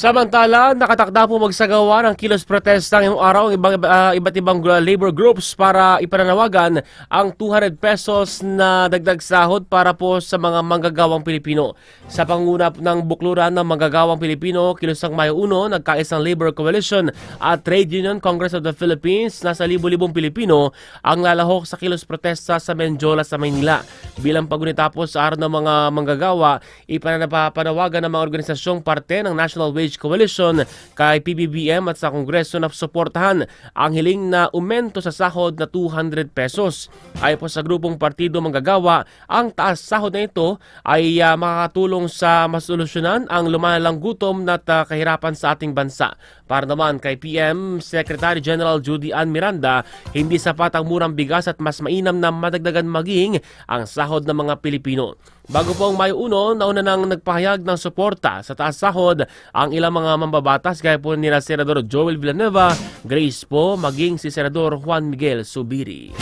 Samantala, nakatakda po magsagawa ng kilos protesta ngayong araw ang iba't ibang labor groups para ipananawagan ang 200 pesos na dagdag sahod para po sa mga manggagawang Pilipino. Sa panguna ng Bukluran ng Manggagawang Pilipino, Kilosang Mayo 1, nagkaisang Labor Coalition at Trade Union Congress of the Philippines, nasa libo-libong Pilipino ang lalahok sa kilos protesta sa Menjola sa Maynila. Bilang pagunita po sa araw ng mga manggagawa, ipananawagan ng mga organisasyong parte ng National Wage Coalition kay PBBM at sa Kongreso na suportahan ang hiling na aumento sa sahod na 200 pesos. Ayon po sa grupong partido manggagawa, ang taas sahod na ito ay makakatulong sa masolusyonan ang lumalalang gutom at kahirapan sa ating bansa. Para naman kay PM Secretary General Judy Ann Miranda, hindi sapat ang murang bigas at mas mainam na madagdagan maging ang sahod ng mga Pilipino. Bago po ang Mayo 1, nauna nang nagpahayag ng suporta sa taas sahod ang ilang mga mambabatas gaya po nila Senador Joel Villanueva, Grace po, maging si Senador Juan Miguel Zubiri.